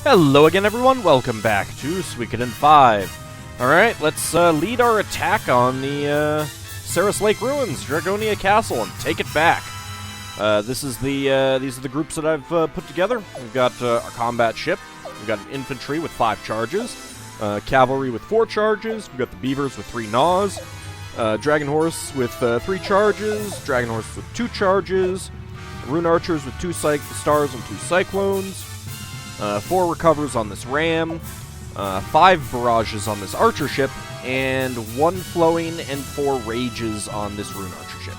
Hello again, everyone. Welcome back to Suikoden 5. Alright, let's lead our attack on the Saris Lake Ruins, Dragonia Castle, and take it back. These are the groups that I've put together. We've got a combat ship. We've got an infantry with 5 charges. Cavalry with 4 charges. We've got the beavers with 3 gnaws. Dragon Horse with 3 charges. Dragon Horse with 2 charges. Rune Archers with 2 stars and 2 cyclones. 4 recovers on this ram. 5 barrages on this archer ship. And 1 flowing and 4 rages on this rune archer ship.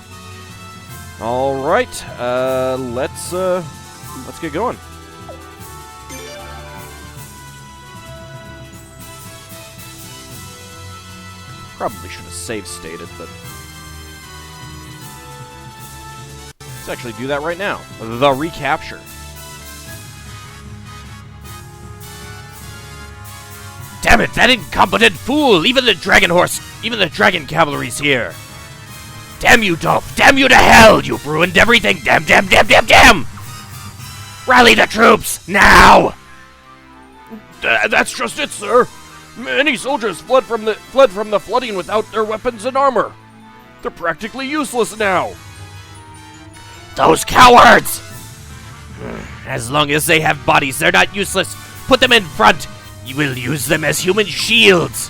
Alright, let's get going. Probably should have save stated, but let's actually do that right now. The recapture. Damn it, that incompetent fool! Even the dragon cavalry's here! Damn you, Dolph! Damn you to hell! You've ruined everything! Damn, damn, damn, damn, damn! Rally the troops! Now! That's just it, sir. Many soldiers fled from the flooding without their weapons and armor. They're practically useless now. Those cowards! As long as they have bodies, they're not useless. Put them in front. You will use them as human shields.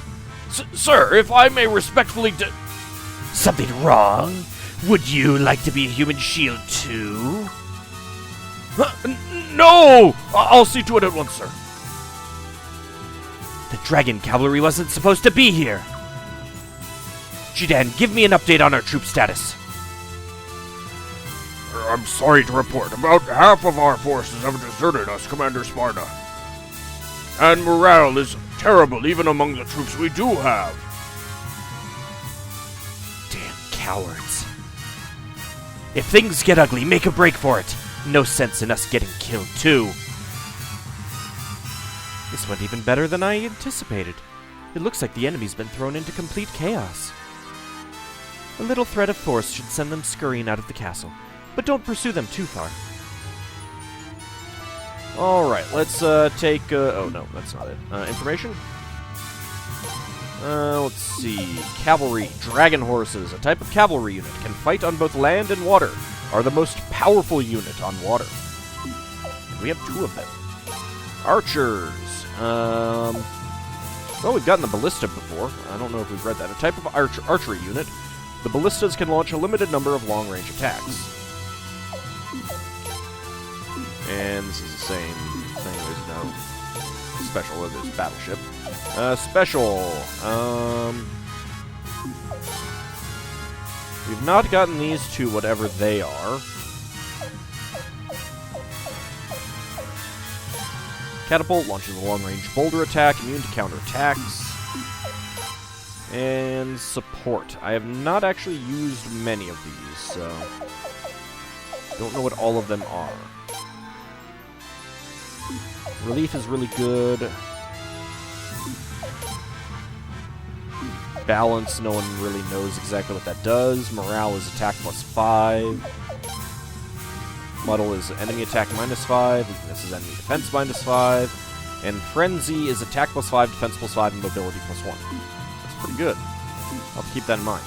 Sir, if I may respectfully Something wrong? Would you like to be a human shield too? No! I'll see to it at once, sir. The dragon cavalry wasn't supposed to be here. Jidan, give me an update on our troop status. I'm sorry to report, about half of our forces have deserted us, Commander Sparta. And morale is terrible even among the troops we do have. Damn cowards. If things get ugly, make a break for it. No sense in us getting killed too. This went even better than I anticipated. It looks like the enemy's been thrown into complete chaos. A little threat of force should send them scurrying out of the castle, but don't pursue them too far. Alright, let's take... oh, no, that's not it. Information? Let's see. Cavalry. Dragon Horses, a type of cavalry unit, can fight on both land and water, are the most powerful unit on water. And we have 2 of them. Archers. Well, we've gotten the ballista before. I don't know if we've read that. A type of archery unit. The ballistas can launch a limited number of long-range attacks. And this is the same thing. There's no special. There's battleship. Special. We've not gotten these 2, whatever they are. Catapult launches a long-range boulder attack, immune to counterattacks. And support. I have not actually used many of these, so don't know what all of them are. Relief is really good. Balance, no one really knows exactly what that does. Morale is attack +5. Muddle is enemy attack -5. Weakness is enemy defense -5. And Frenzy is attack +5, defense +5, and mobility +1. That's pretty good. I'll have to keep that in mind.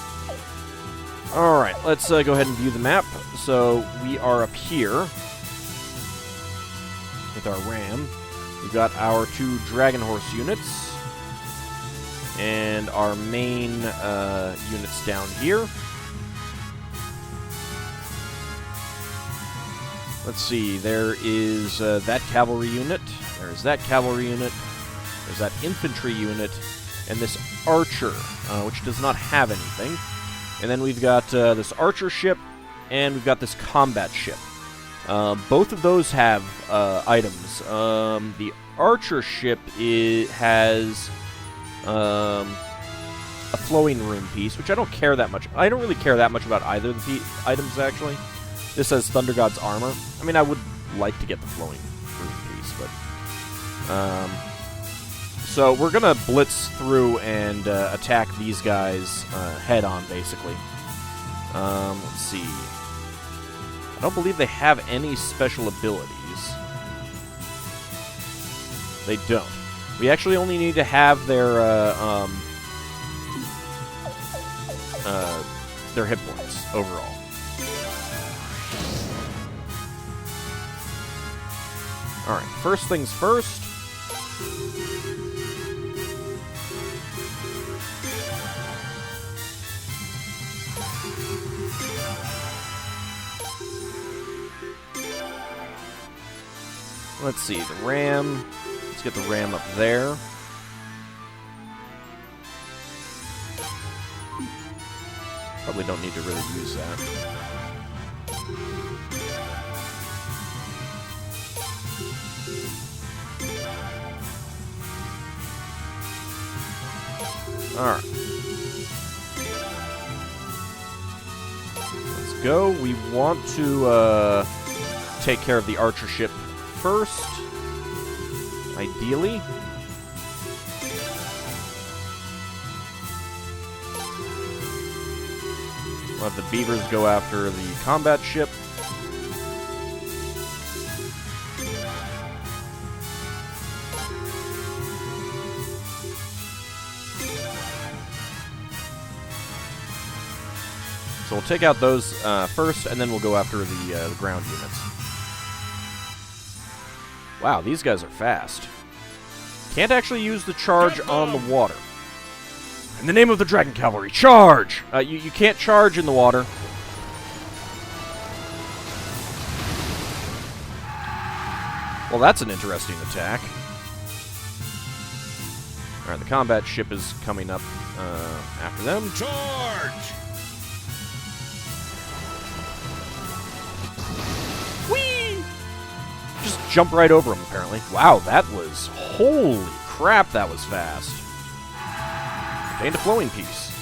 Alright, let's go ahead and view the map. So, we are up here with our ram. We've got our 2 Dragon Horse units. And our main units down here. Let's see, there is that cavalry unit, there's that cavalry unit, there's that infantry unit, and this archer, which does not have anything. And then we've got this archer ship, and we've got this combat ship. Both of those have items. The archer ship has a flowing rune piece, which I don't care that much. I don't really care that much about either of the items, actually. This says Thunder God's armor. I mean, I would like to get the flowing rune piece, but... so we're gonna blitz through and attack these guys head-on, basically. Let's see. I don't believe they have any special abilities. They don't. We actually only need to have their hit points overall. Alright, first things first. Let's see, the ram. Let's get the ram up there. Probably don't need to really use that. Alright. Let's go. We want to take care of the archer ship first, ideally. We'll have the beavers go after the combat ship. So we'll take out those first, and then we'll go after the ground units. Wow, these guys are fast. Can't actually use the charge on the water. In the name of the Dragon Cavalry, charge! You can't charge in the water. Well, that's an interesting attack. Alright, the combat ship is coming up after them. Charge! Just jump right over him, apparently. Wow, that was... Holy crap, that was fast. Gained a flowing piece.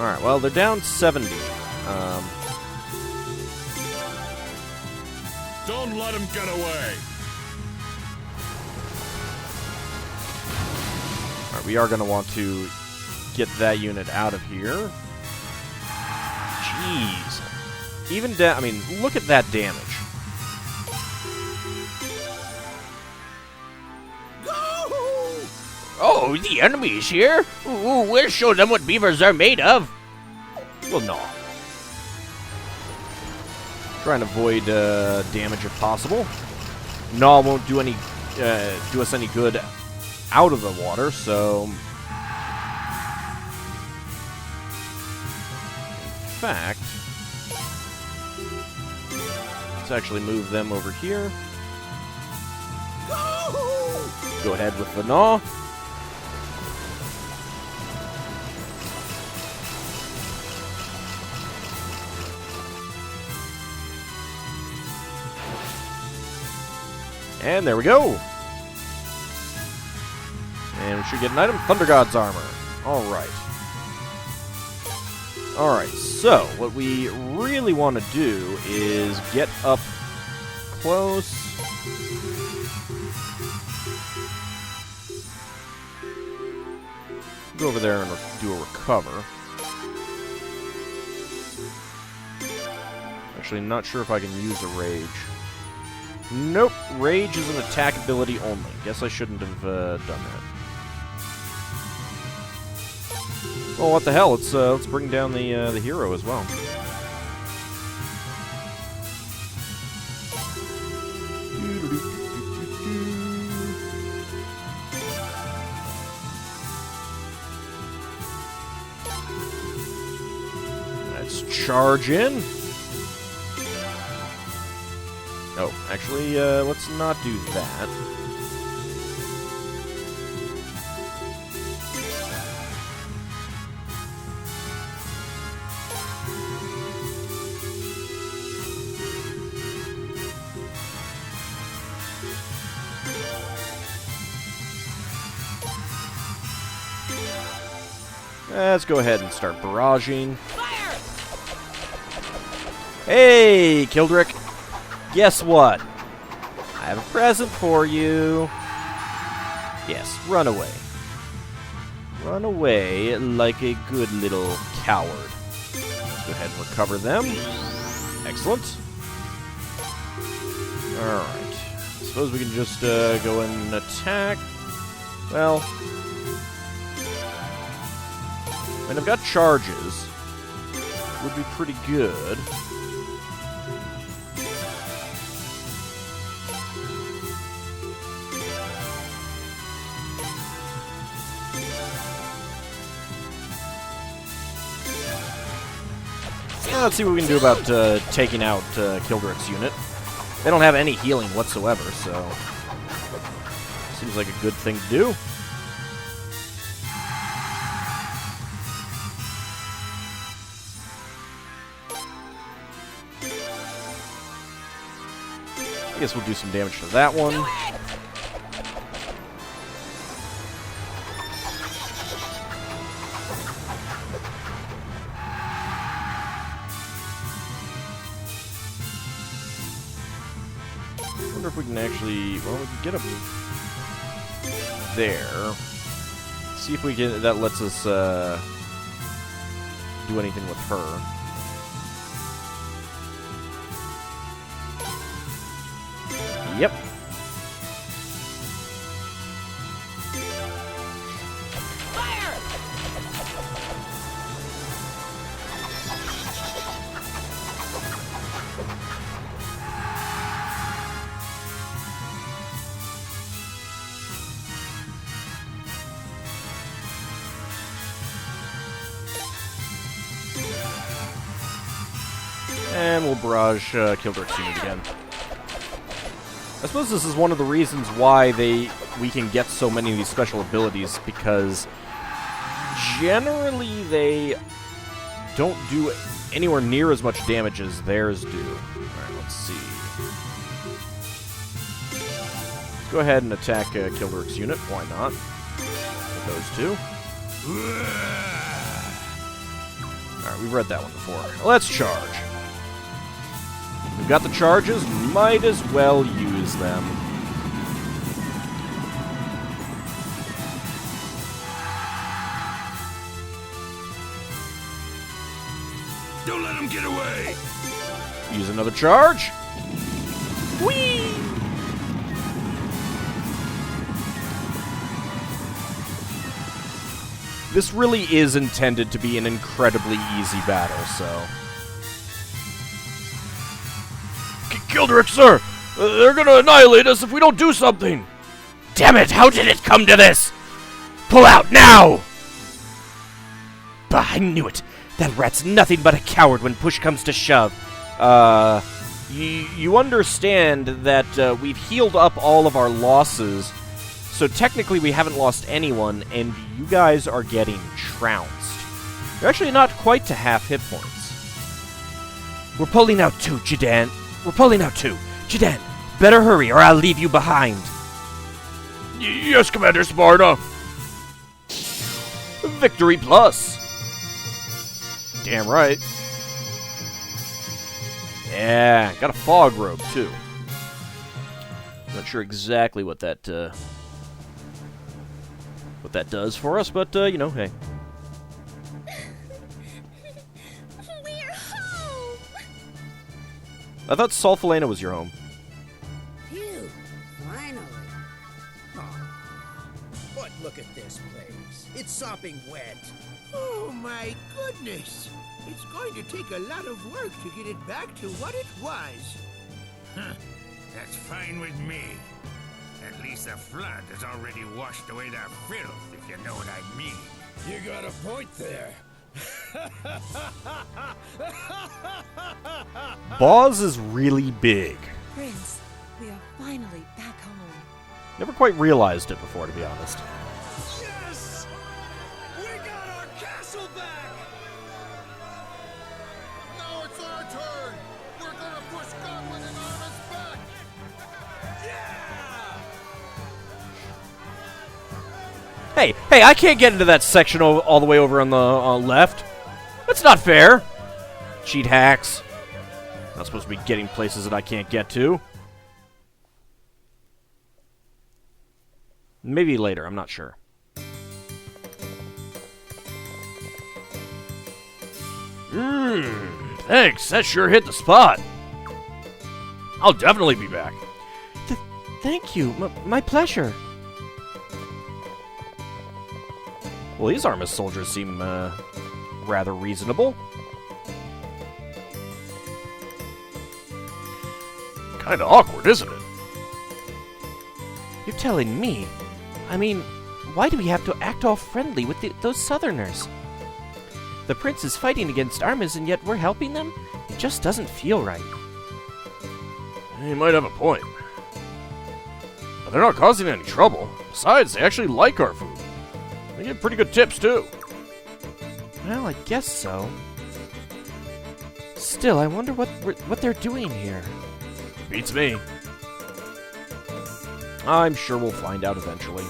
Alright, well, they're down 70. Don't let him get away! Alright, we are going to want to get that unit out of here. Jeez. Even I mean, look at that damage. Oh, the enemy is here? Ooh, we'll show them what beavers are made of. Well, no. Try and avoid damage if possible. No, won't do any do us any good out of the water, so... In fact... Let's actually move them over here. Go ahead with the gnaw. And there we go. And we should get an item. Thunder God's armor. Alright. Alright, so what we really want to do is get up close. Go over there and do a recover. Actually, not sure if I can use a rage. Nope, rage is an attack ability only. Guess I shouldn't have done that. Well, what the hell? Let's bring down the hero as well. Let's charge in. Oh, actually, let's not do that. Let's go ahead and start barraging. Fire! Hey, Kildrick. Guess what? I have a present for you. Yes, run away. Run away like a good little coward. Let's go ahead and recover them. Excellent. Alright. suppose we can just go and attack. Well, I mean, I've got charges. Would be pretty good. Yeah, let's see what we can do about taking out Kildrick's unit. They don't have any healing whatsoever, so seems like a good thing to do. I guess we'll do some damage to that one. I wonder if we can actually, well, we can get up there. See if we can, that lets us do anything with her. Yep. And we'll barrage Kildrick's unit again. I suppose this is one of the reasons why we can get so many of these special abilities, because generally they don't do anywhere near as much damage as theirs do. Alright, let's see. Let's go ahead and attack Kildrick's unit. Why not? With those two. Alright, we've read that one before. Let's charge. We've got the charges, might as well use them. Don't let him get away! Use another charge. Whee! This really is intended to be an incredibly easy battle, so... Kildrick, sir! They're gonna annihilate us if we don't do something! Damn it, how did it come to this? Pull out, now! Bah, I knew it! That rat's nothing but a coward when push comes to shove. You understand that we've healed up all of our losses, so technically we haven't lost anyone, and you guys are getting trounced. You're actually not quite to half hit points. We're pulling out too, Jidan. We're pulling out too. Jidan, better hurry or I'll leave you behind. Yes, Commander Sparta. Victory plus. Damn right. Yeah, got a fog robe too. Not sure exactly what that does for us, but you know, hey. We're home! I thought Sulfalena was your home. Phew, finally. Aw, but look at this place. It's sopping wet. Oh my goodness! It's going to take a lot of work to get it back to what it was. Huh. That's fine with me. At least the flood has already washed away the filth, if you know what I mean. You got a point there. Boz is really big. Prince, we are finally back home. Never quite realized it before, to be honest. Yes! We got our castle back! Now it's our turn! We're gonna push Scotland and Ireland's back! Yeah! Hey, I can't get into that section all the way over on the left. That's not fair. Cheat hacks. Not supposed to be getting places that I can't get to. Maybe later, I'm not sure. Thanks, that sure hit the spot. I'll definitely be back. Thank you. My pleasure. Well, these Armus soldiers seem, rather reasonable. Kinda awkward, isn't it? You're telling me? I mean, why do we have to act all friendly with those Southerners? The prince is fighting against Armas, and yet we're helping them? It just doesn't feel right. You might have a point. But they're not causing any trouble. Besides, they actually like our food. They give pretty good tips, too. Well, I guess so. Still, I wonder what they're doing here. Beats me. I'm sure we'll find out eventually.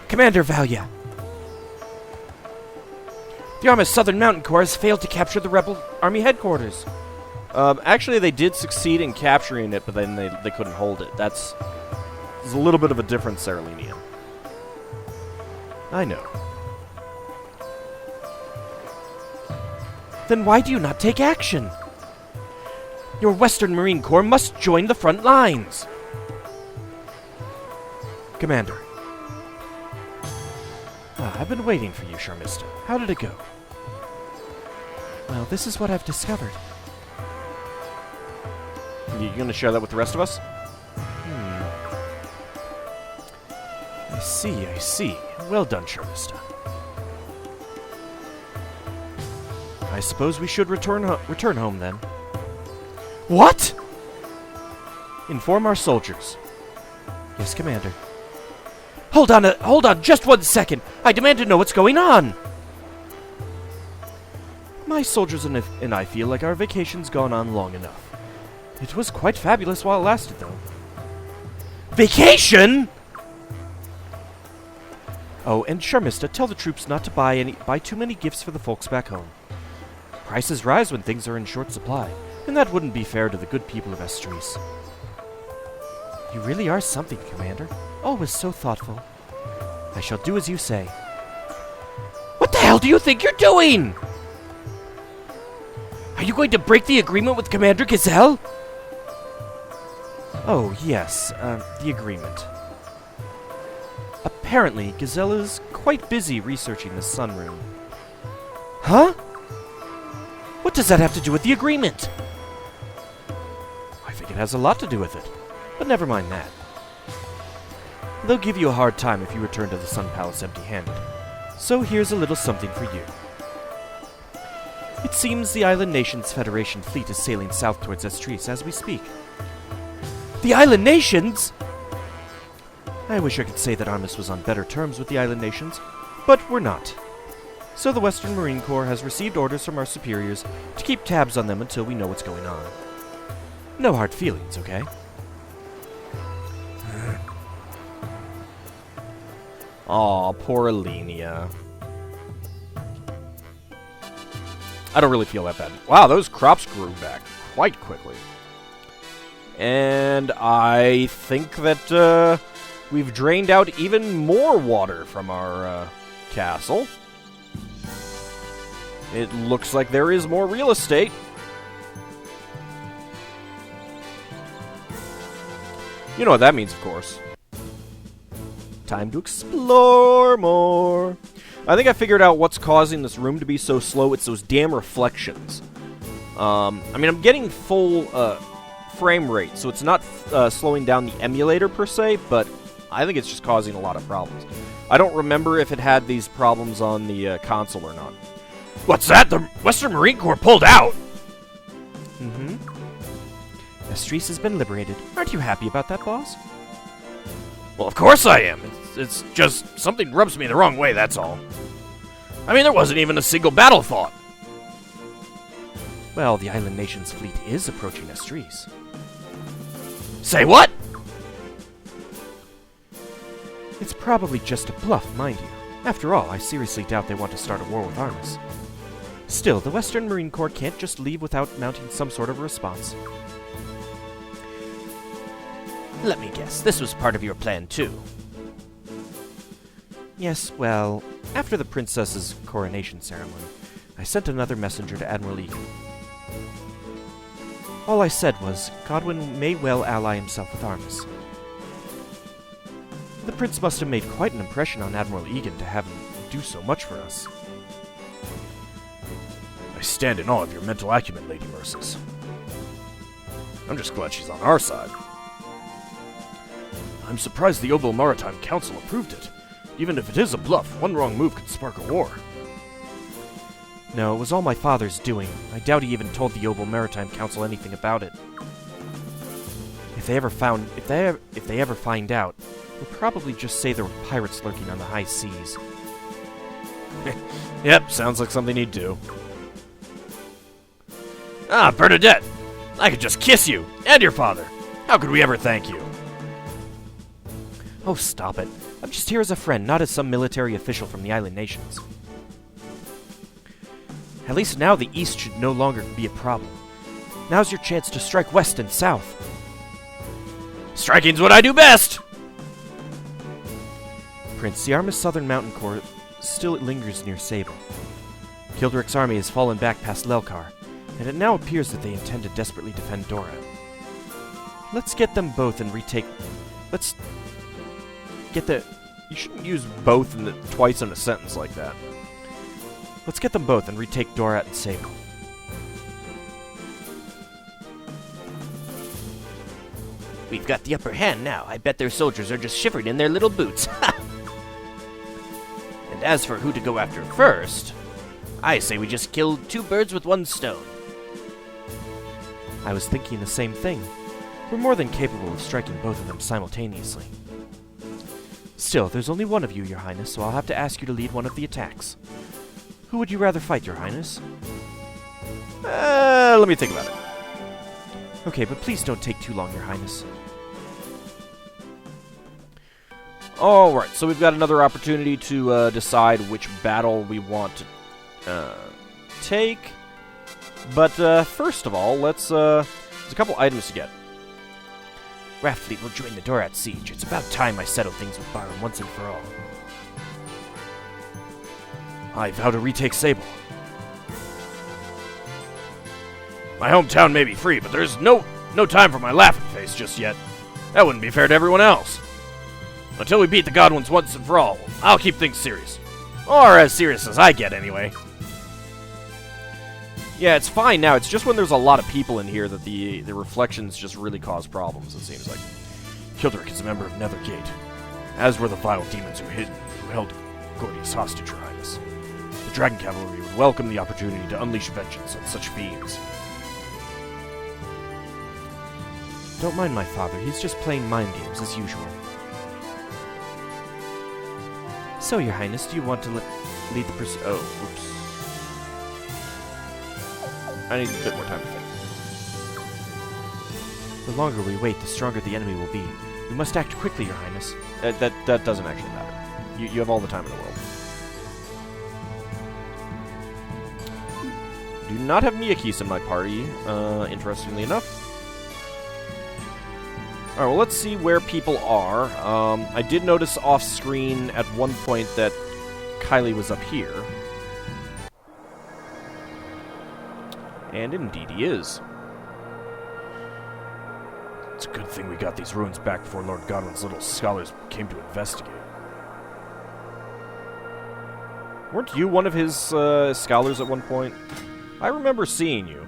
Commander Valia! The Arma's Southern Mountain Corps has failed to capture the rebel army headquarters. Actually, they did succeed in capturing it, but then they couldn't hold it. There's a little bit of a difference there, Lenia. I know. Then why do you not take action? Your Western Marine Corps must join the front lines. Commander. I've been waiting for you, Sharmista. How did it go? Well, this is what I've discovered. You gonna share that with the rest of us? I see. Well done, Sharmista. I suppose we should return home, then. What? Inform our soldiers. Yes, Commander. Hold on, just 1 second. I demand to know what's going on. My soldiers and I feel like our vacation's gone on long enough. It was quite fabulous while it lasted, though. Vacation? Oh, and Sharmista, tell the troops not to buy too many gifts for the folks back home. Prices rise when things are in short supply, and that wouldn't be fair to the good people of Estrees. You really are something, Commander. Always so thoughtful. I shall do as you say. What the hell do you think you're doing? Are you going to break the agreement with Commander Gazelle? Oh, yes, the agreement. Apparently, Gazelle is quite busy researching the Sun Rune. Huh? What does that have to do with the agreement? I think it has a lot to do with it, but never mind that. They'll give you a hard time if you return to the Sun Palace empty-handed. So here's a little something for you. It seems the Island Nations Federation fleet is sailing south towards Estrees as we speak. The Island Nations? I wish I could say that Armus was on better terms with the Island Nations, but we're not. So the Western Marine Corps has received orders from our superiors to keep tabs on them until we know what's going on. No hard feelings, okay? Aw, poor Alenia. I don't really feel that bad. Wow, those crops grew back quite quickly. And I think that we've drained out even more water from our castle. It looks like there is more real estate. You know what that means, of course. Time to explore more. I think I figured out what's causing this room to be so slow. It's those damn reflections. I mean, I'm getting full frame rate, so it's not slowing down the emulator per se, but I think it's just causing a lot of problems. I don't remember if it had these problems on the console or not. What's that? The Western Marine Corps pulled out! Mm-hmm. Estrees has been liberated. Aren't you happy about that, boss? Well, of course I am. It's just something rubs me the wrong way, that's all. I mean, there wasn't even a single battle fought. Well, the Island Nation's fleet is approaching Estrees. Say what? It's probably just a bluff, mind you. After all, I seriously doubt they want to start a war with Armus. Still, the Western Marine Corps can't just leave without mounting some sort of a response. Let me guess, this was part of your plan too. Yes, well, after the princess's coronation ceremony, I sent another messenger to Admiral Egan. All I said was, Godwin may well ally himself with Armus. The prince must have made quite an impression on Admiral Egan to have him do so much for us. I stand in awe of your mental acumen, Lady Mercis. I'm just glad she's on our side. I'm surprised the Oval Maritime Council approved it. Even if it is a bluff, one wrong move could spark a war. No, it was all my father's doing. I doubt he even told the Oval Maritime Council anything about it. If they ever find out, they'll probably just say there were pirates lurking on the high seas. Yep, sounds like something he'd do. Ah, Bernadette! I could just kiss you, and your father. How could we ever thank you? Oh, stop it. I'm just here as a friend, not as some military official from the island nations. At least now the east should no longer be a problem. Now's your chance to strike west and south. Striking's what I do best! Prince, the Armus Southern Mountain Corps still lingers near Sable. Kildrick's army has fallen back past Lelkar, and it now appears that they intend to desperately defend Dora. Let's get them both and retake... Let's get the... You shouldn't use both twice in a sentence like that. Let's get them both and retake Dorat and Sable. We've got the upper hand now. I bet their soldiers are just shivering in their little boots. And as for who to go after first, I say we just kill two birds with one stone. I was thinking the same thing. We're more than capable of striking both of them simultaneously. Still, there's only one of you, Your Highness, so I'll have to ask you to lead one of the attacks. Who would you rather fight, Your Highness? Let me think about it. Okay, but please don't take too long, Your Highness. Alright, so we've got another opportunity to decide which battle we want to take. But first of all, there's a couple items to get. Raft Fleet will join the Dorat siege. It's about time I settle things with Byron once and for all. I vow to retake Sable. My hometown may be free, but there's no time for my laughing face just yet. That wouldn't be fair to everyone else. Until we beat the Godwins once and for all, I'll keep things serious. Or as serious as I get, anyway. Yeah, it's fine now. It's just when there's a lot of people in here that the reflections just really cause problems, it seems like. Kildrick is a member of Nethergate, as were the vile demons who held Gordius hostage, Your Highness. The Dragon Cavalry would welcome the opportunity to unleash vengeance on such fiends. Don't mind my father. He's just playing mind games as usual. So, Your Highness, do you want to lead the pursuit? Oh, oops. I need a bit more time to think. The longer we wait, the stronger the enemy will be. We must act quickly, Your Highness. That doesn't actually matter. You have all the time in the world. Do not have Miyakis in my party, interestingly enough. Alright, well, let's see where people are. I did notice off-screen at one point that Kylie was up here. And indeed he is. It's a good thing we got these ruins back before Lord Godwin's little scholars came to investigate. Weren't you one of his scholars at one point? I remember seeing you.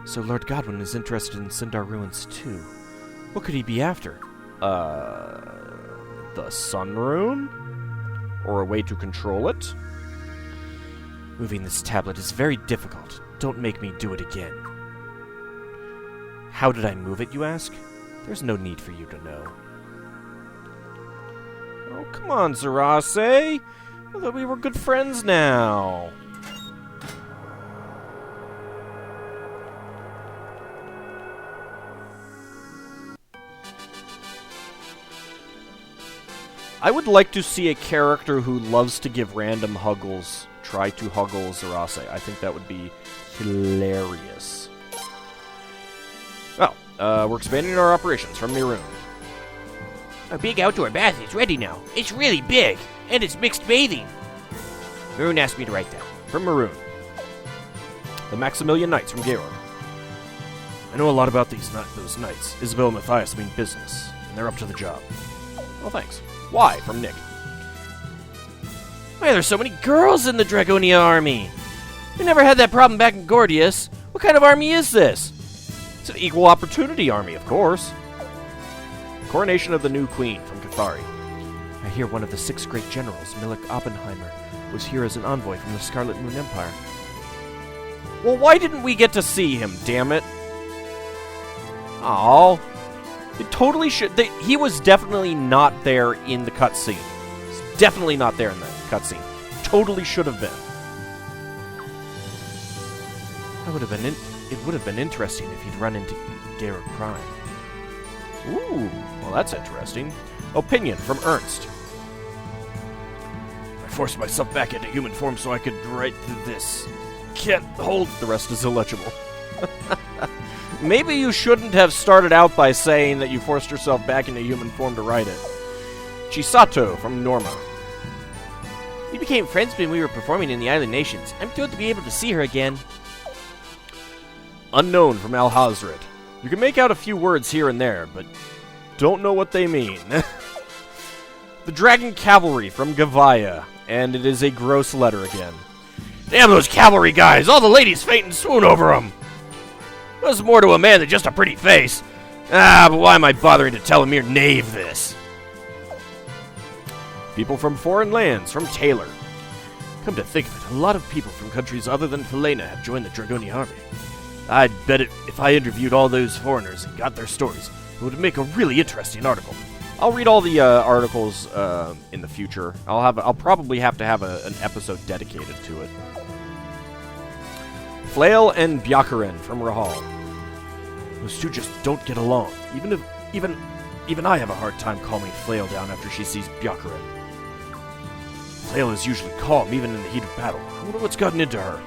So Lord Godwin is interested in Sindar ruins too. What could he be after? The Sun Rune? Or a way to control it? Moving this tablet is very difficult. Don't make me do it again. How did I move it, you ask? There's no need for you to know. Oh, come on, Zarase! I thought we were good friends now. I would like to see a character who loves to give random huggles try to huggle Zarase. I think that would be hilarious. Well, we're expanding our operations from Mirun. Our big outdoor bath is ready now. It's really big, and it's mixed bathing. Maroon asked me to write that. From Maroon. The Maximilian Knights from Georg. I know a lot about those knights. Isabel and Matthias mean business, and they're up to the job. Well, thanks. Why? From Nick. Why are there so many girls in the Dragonia army? We never had that problem back in Gordius. What kind of army is this? It's an equal opportunity army, of course. Coronation of the new queen from Cathari. I hear one of the 6 great generals, Milik Oppenheimer, was here as an envoy from the Scarlet Moon Empire. Well, why didn't we get to see him, damn it? Oh, it totally should. He was definitely not there in the cutscene. He's definitely not there in the cutscene. Totally should have been. That would have been. It would have been interesting if he'd run into Georg Prime. Ooh, well, that's interesting. Opinion from Ernst. I forced myself back into human form so I could write this. Can't hold. The rest is illegible. Maybe you shouldn't have started out by saying that you forced yourself back into human form to write it. Chisato from Norma. We became friends when we were performing in the Island Nations. I'm thrilled to be able to see her again. Unknown from Al Hazred. You can make out a few words here and there, but don't know what they mean. The Dragon Cavalry from Gavaya, and it is a gross letter again. Damn those cavalry guys! All the ladies faint and swoon over them! There's more to a man than just a pretty face. But why am I bothering to tell a mere knave this? People from foreign lands from Taylor. Come to think of it, a lot of people from countries other than Helena have joined the Dragonia army. I'd bet if I interviewed all those foreigners and got their stories, it would make a really interesting article. I'll read all the articles in the future. I'll probably have to have an episode dedicated to it. Flail and Byakuren from Rahal. Those two just don't get along. Even I have a hard time calming Flail down after she sees Byakuren. Flail is usually calm, even in the heat of battle. I wonder what's gotten into her.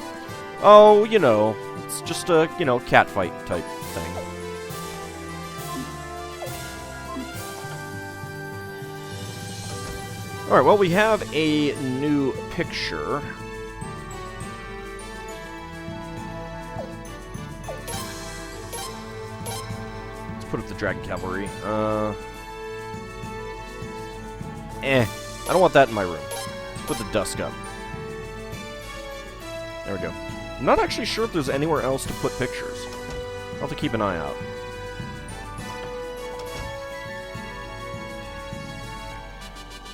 Oh, it's just a, cat fight type thing. Alright, well, we have a new picture. Let's put up the Dragon Cavalry. I don't want that in my room. Let's put the Dusk up. There we go. I'm not actually sure if there's anywhere else to put pictures. I'll have to keep an eye out.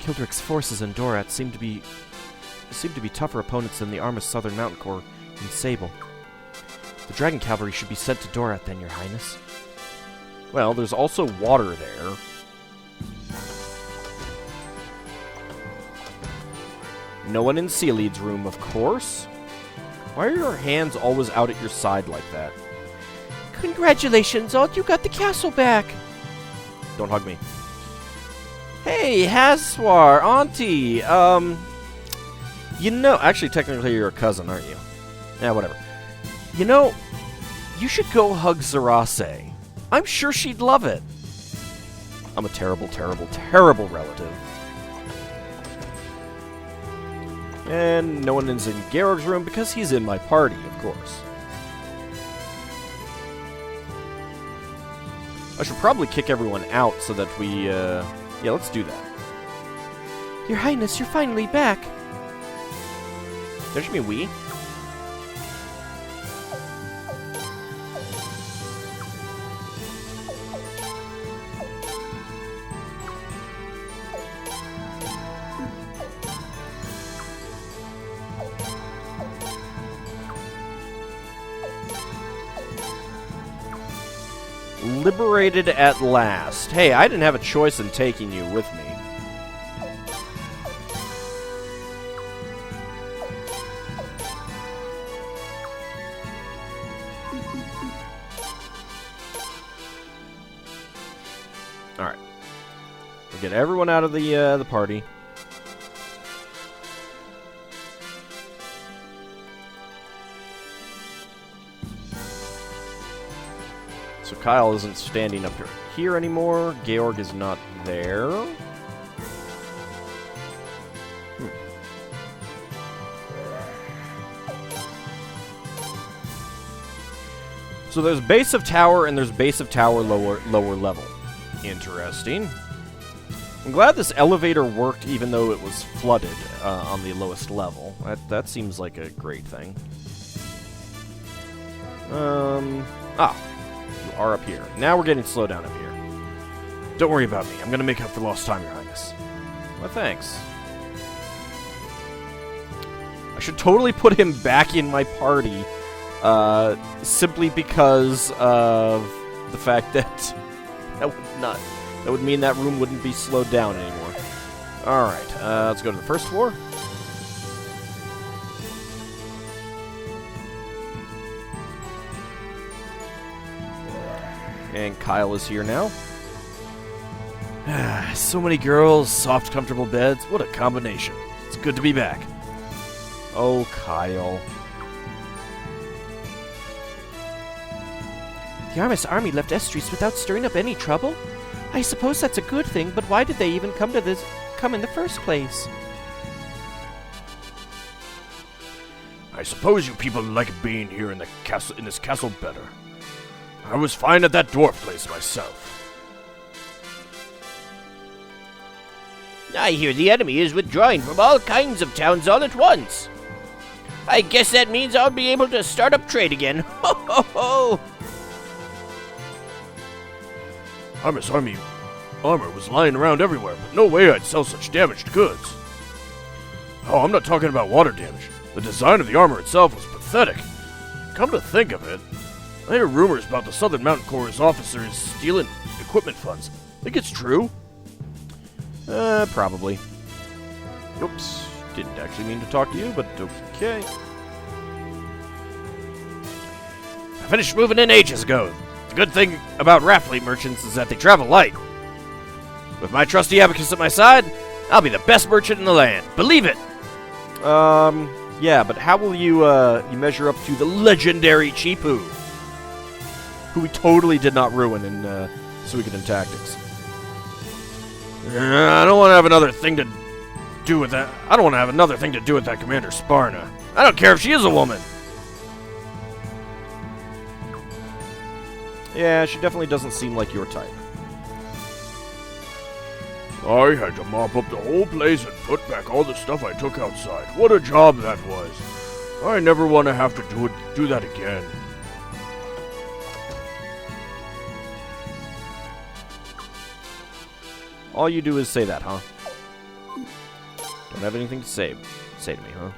Kildrick's forces in Dorat seem to be tougher opponents than the Arma's Southern Mountain Corps in Sable. The Dragon Cavalry should be sent to Dorat then, Your Highness. Well, there's also water there. No one in Sealeed's room, of course. Why are your hands always out at your side like that? Congratulations, Alt, you got the castle back. Don't hug me. Hey, Haswar, Auntie, actually, technically you're a cousin, aren't you? Yeah, whatever. You should go hug Zarase. I'm sure she'd love it. I'm a terrible, terrible, terrible relative. And no one is in Georg's room because he's in my party, of course. I should probably kick everyone out so that we, yeah, let's do that. Your Highness, you're finally back. Don't you mean we? Liberated at last. Hey, I didn't have a choice in taking you with me. Alright. We'll get everyone out of the party. So Kyle isn't standing up here anymore. Georg is not there. So there's base of tower and there's base of tower lower level. Interesting. I'm glad this elevator worked even though it was flooded on the lowest level. That seems like a great thing. You are up here. Now we're getting slowed down up here. Don't worry about me. I'm gonna make up for lost time, Your Highness. Well, thanks. I should totally put him back in my party, simply because of the fact that that would mean that room wouldn't be slowed down anymore. Alright, let's go to the first floor. And Kyle is here now. So many girls, soft, comfortable beds. What a combination. It's good to be back. Oh, Kyle. The Armis army left Estris without stirring up any trouble? I suppose that's a good thing, but why did they even come in the first place? I suppose you people like being here in this castle better. I was fine at that dwarf place myself. I hear the enemy is withdrawing from all kinds of towns all at once. I guess that means I'll be able to start up trade again. Ho ho ho! Armis army armor was lying around everywhere, but no way I'd sell such damaged goods. Oh, I'm not talking about water damage. The design of the armor itself was pathetic. Come to think of it, I hear rumors about the Southern Mountain Corps' officers stealing equipment funds. Think it's true? Probably. Oops. Didn't actually mean to talk to you, but okay. I finished moving in ages ago. The good thing about raft fleet merchants is that they travel light. With my trusty abacus at my side, I'll be the best merchant in the land. Believe it! Yeah, but how will you measure up to the legendary Chipu, who we totally did not ruin in Suikoden Tactics? I don't want to have another thing to do with that. I don't want to have another thing to do with that Commander Sparna. I don't care if she is a woman. Yeah, she definitely doesn't seem like your type. I had to mop up the whole place and put back all the stuff I took outside. What a job that was. I never want to have to do that again. All you do is say that, huh? Don't have anything to say to me, huh?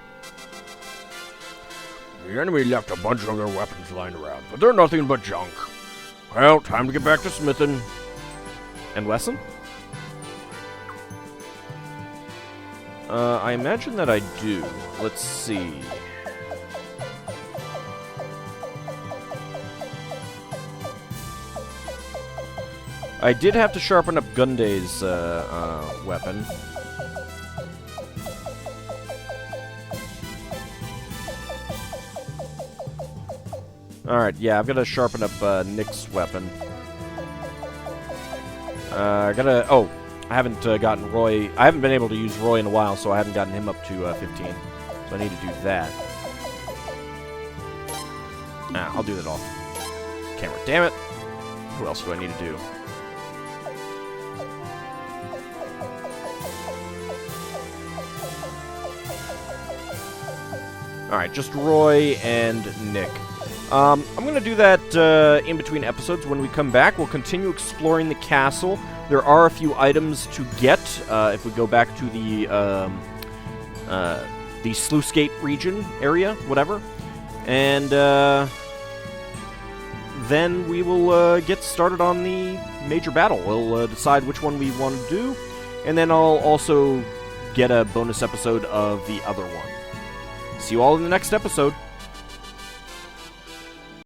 The enemy left a bunch of other weapons lying around, but they're nothing but junk. Well, time to get back to smithing. And Wesson? I imagine that I do. Let's see. I did have to sharpen up Gunday's weapon. Alright, yeah, I've got to sharpen up Nick's weapon. I haven't gotten Roy. I haven't been able to use Roy in a while, so I haven't gotten him up to 15. So I need to do that. I'll do that off camera. Damn it. Who else do I need to do? Alright, just Roy and Nick. I'm going to do that in between episodes. When we come back, we'll continue exploring the castle. There are a few items to get if we go back to the Sluice Gate region area, whatever. And then we will get started on the major battle. We'll decide which one we want to do, and then I'll also get a bonus episode of the other one. See you all in the next episode.